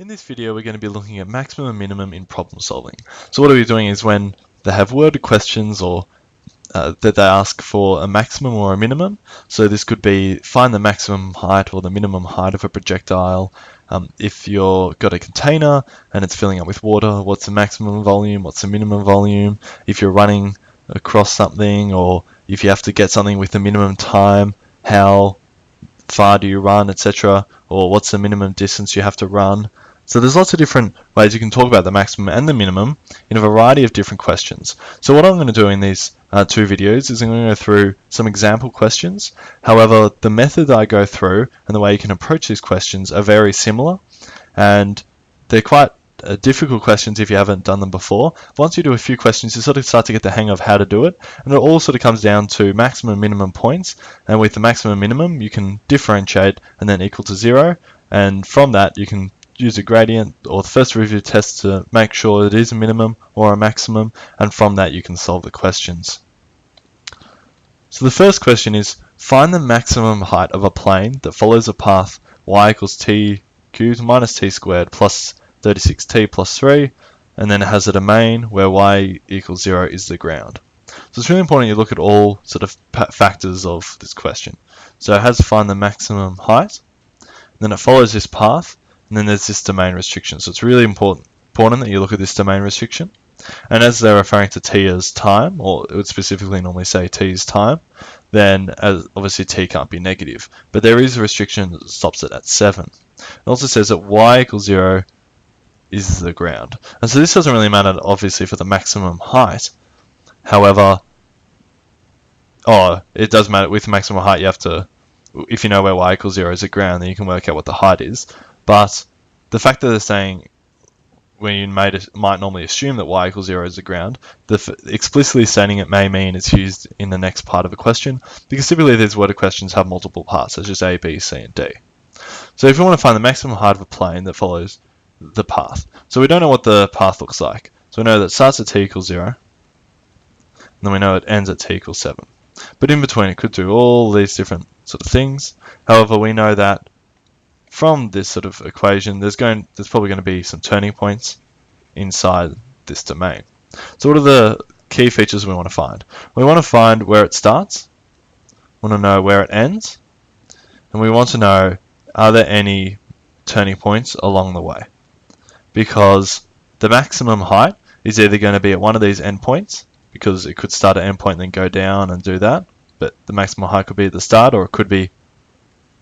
In this video, we're going to be looking at maximum and minimum in problem solving. So what we're doing is when they have worded questions or that they ask for a maximum or a minimum. So this could be find the maximum height or the minimum height of a projectile. If you've got a container and it's filling up with water, what's the maximum volume? What's the minimum volume? If you're running across something, or if you have to get something with the minimum time, how far do you run, etc., or what's the minimum distance you have to run. So there's lots of different ways you can talk about the maximum and the minimum in a variety of different questions. So what I'm going to do in these two videos is I'm going to go through some example questions. However, the method that I go through and the way you can approach these questions are very similar, and they're quite difficult questions if you haven't done them before. Once you do a few questions, you sort of start to get the hang of how to do it, and it all sort of comes down to maximum and minimum points. And with the maximum and minimum, you can differentiate and then equal to 0, and from that you can use a gradient or the first derivative test to make sure it is a minimum or a maximum, and from that you can solve the questions. So the first question is, find the maximum height of a plane that follows a path y equals t cubed minus t squared plus 36t plus 3, and then it has a domain where y equals 0 is the ground. So it's really important you look at all sort of factors of this question. So it has to find the maximum height, then it follows this path, and then there's this domain restriction. So it's really important that you look at this domain restriction. And as they're referring to t as time, or it would specifically normally say t is time, then obviously t can't be negative. But there is a restriction that stops it at 7. It also says that y equals 0 is the ground. And so this doesn't really matter, obviously, for the maximum height. However, it does matter with maximum height. You have to, if you know where y equals 0 is the ground, then you can work out what the height is. But the fact that they're saying, when you might normally assume that y equals 0 is the ground, explicitly stating it may mean it's used in the next part of a question, because typically these worded questions have multiple parts, such as A, B, C, and D. So if you want to find the maximum height of a plane that follows the path, so we don't know what the path looks like. So we know that it starts at t equals 0, and then we know it ends at t equals 7. But in between it could do all these different sort of things. However, we know that from this sort of equation, there's probably going to be some turning points inside this domain. So what are the key features we want to find? We want to find where it starts, we want to know where it ends, and we want to know, are there any turning points along the way? Because the maximum height is either going to be at one of these endpoints, because it could start at endpoint and then go down and do that, but the maximum height could be at the start, or it could be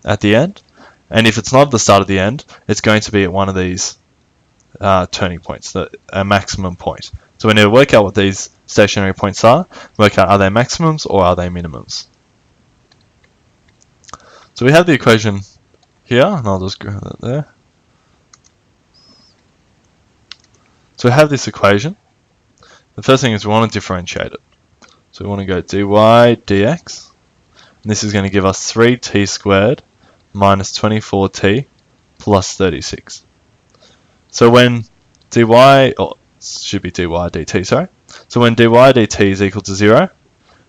at the end. And if it's not at the start of the end, it's going to be at one of these turning points, a maximum point. So we need to work out what these stationary points work out, are they maximums or are they minimums? So we have the equation here, and I'll just grab that there. So we have this equation. The first thing is we want to differentiate it. So we want to go dy dx, and this is going to give us 3t squared minus 24t plus 36. So when should be dy dt, sorry. So when dy dt is equal to 0,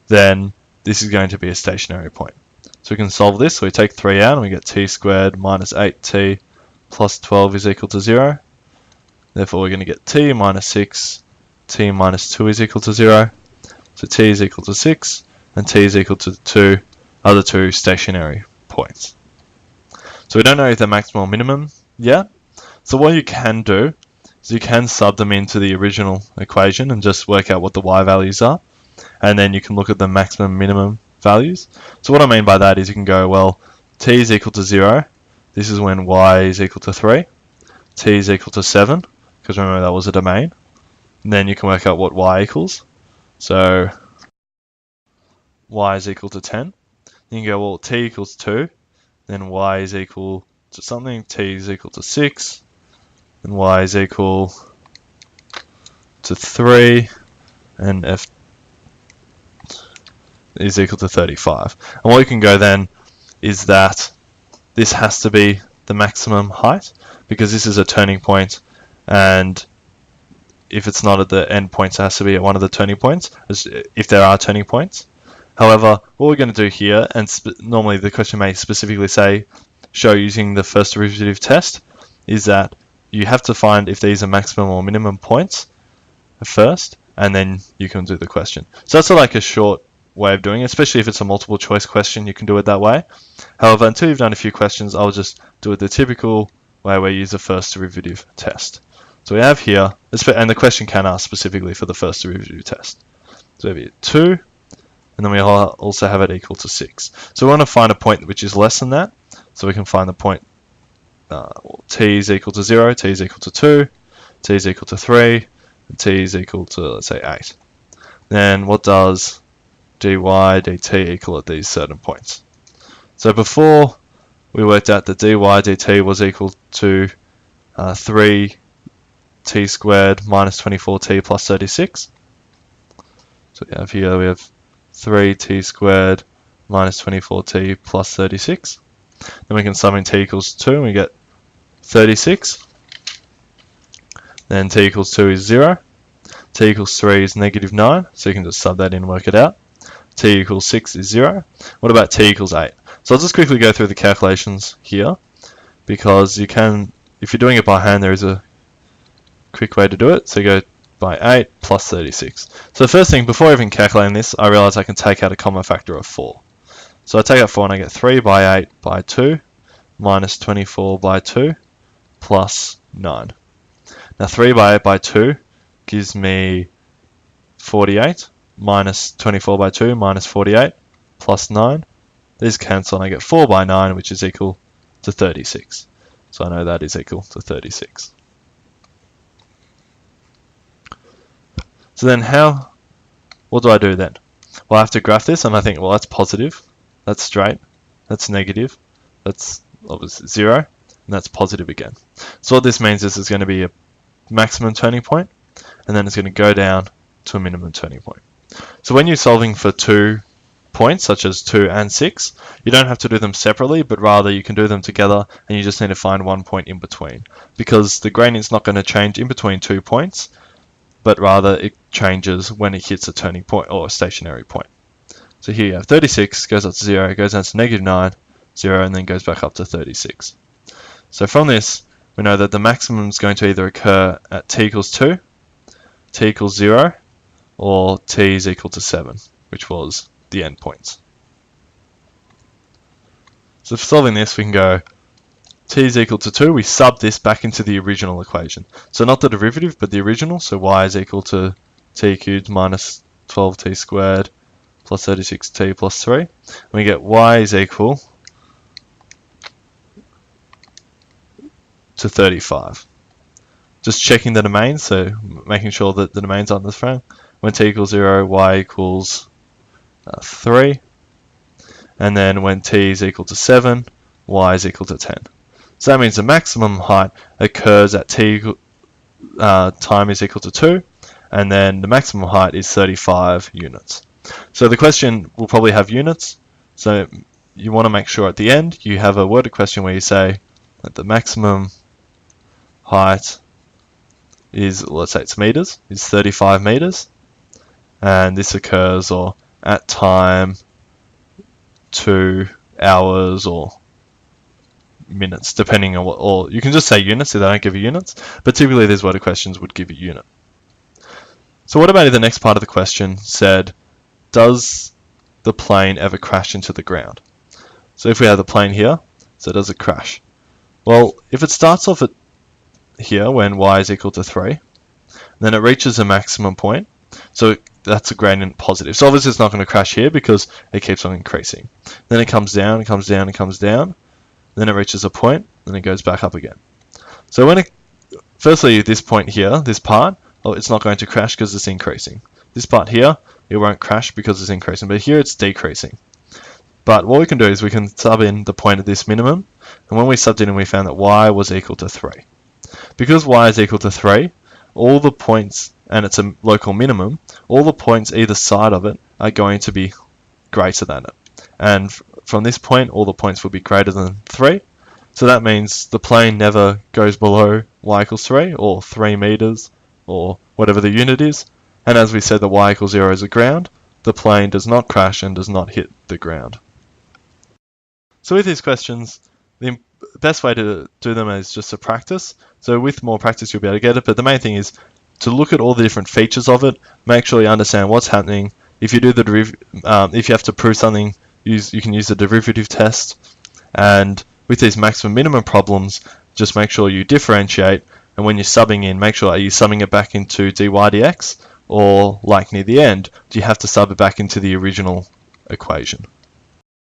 then this is going to be a stationary point. So we can solve this. So we take 3 out and we get t squared minus 8t plus 12 is equal to 0. Therefore we're going to get t minus 6, t minus 2 is equal to 0. So t is equal to 6 and t is equal to 2 are the two stationary points. So we don't know if they're maximum or minimum yet. So what you can do is you can sub them into the original equation and just work out what the y values are. And then you can look at the maximum and minimum values. So what I mean by that is you can go, well, t is equal to 0. This is when y is equal to 3. T is equal to 7, because remember that was a domain. And then you can work out what y equals. So y is equal to 10. You can go, well, t equals 2. Then y is equal to something, t is equal to 6, and y is equal to 3, and f is equal to 35. And what you can go then is that this has to be the maximum height, because this is a turning point, and if it's not at the end points, it has to be at one of the turning points, if there are turning points. However, what we're going to do here, and normally the question may specifically say, show using the first derivative test, is that you have to find if these are maximum or minimum points first, and then you can do the question. So that's like a short way of doing it, especially if it's a multiple choice question, you can do it that way. However, until you've done a few questions, I'll just do it the typical way where you use a first derivative test. So we have here, and the question can ask specifically for the first derivative test. So we have 2, and then we also have it equal to 6. So we want to find a point which is less than that. So we can find the point t is equal to 0, t is equal to 2, t is equal to 3, and t is equal to, let's say, 8. Then what does dy dt equal at these certain points? So before we worked out that dy dt was equal to 3t squared minus 24t plus 36. So we have here, we have 3t squared minus 24t plus 36. Then we can sum in t equals 2 and we get 36. Then t equals 2 is 0. T equals 3 is negative 9, so you can just sub that in and work it out. T equals 6 is 0. What about t equals 8? So I'll just quickly go through the calculations here, because you can, if you're doing it by hand, there is a quick way to do it. So you go by 8 plus 36. So the first thing, before even calculating this, I realize I can take out a common factor of 4. So I take out 4 and I get 3 by 8 by 2 minus 24 by 2 plus 9. Now 3 by 8 by 2 gives me 48 minus 24 by 2 minus 48 plus 9. These cancel and I get 4 by 9, which is equal to 36. So I know that is equal to 36. So then what do I do then? Well, I have to graph this, and I think, well, that's positive, that's straight, that's negative, that's obviously 0, and that's positive again. So what this means is there's going to be a maximum turning point, and then it's going to go down to a minimum turning point. So when you're solving for 2 points, such as 2 and 6, you don't have to do them separately, but rather you can do them together, and you just need to find one point in between, because the gradient's not going to change in between 2 points, but rather it changes when it hits a turning point or a stationary point. So here you have 36, goes up to 0, goes down to negative 9, 0, and then goes back up to 36. So from this, we know that the maximum is going to either occur at t equals 2, t equals 0, or t is equal to 7, which was the endpoints. So for solving this, we can go t is equal to 2, we sub this back into the original equation. So not the derivative, but the original, so y is equal to t cubed minus 12t squared plus 36t plus 3. And we get y is equal to 35. Just checking the domains, so making sure that the domains aren't the same. When t equals 0, y equals 3. And then when t is equal to 7, y is equal to 10. So that means the maximum height occurs at t time is equal to 2, and then the maximum height is 35 units. So the question will probably have units, so you want to make sure at the end you have a worded question where you say that the maximum height is, let's say it's meters, is 35 meters, and this occurs or at time 2 hours or minutes, depending on what, or you can just say units if they don't give you units, but typically these worded questions would give a unit. So what about if the next part of the question said, does the plane ever crash into the ground? So if we have the plane here, so does it crash? Well, if it starts off at here when y is equal to 3, then it reaches a maximum point, so that's a gradient positive. So obviously it's not going to crash here because it keeps on increasing. Then it comes down, it comes down, it comes down, then it reaches a point, and it goes back up again. So when firstly this point here, this part, it's not going to crash because it's increasing. This part here, it won't crash because it's increasing, but here it's decreasing. But what we can do is we can sub in the point at this minimum, and when we subbed in, we found that y was equal to 3. Because y is equal to 3, all the points, and it's a local minimum, all the points either side of it are going to be greater than it. And from this point, all the points will be greater than 3. So that means the plane never goes below y equals 3, or 3 meters, or whatever the unit is. And as we said, the y equals 0 is the ground. The plane does not crash and does not hit the ground. So with these questions, the best way to do them is just to practice. So with more practice, you'll be able to get it. But the main thing is to look at all the different features of it, make sure you understand what's happening. If you do the if you have to prove something, you can use the derivative test. And with these maximum minimum problems, just make sure you differentiate. And when you're subbing in, make sure, are you subbing it back into dy dx, or like near the end, do you have to sub it back into the original equation?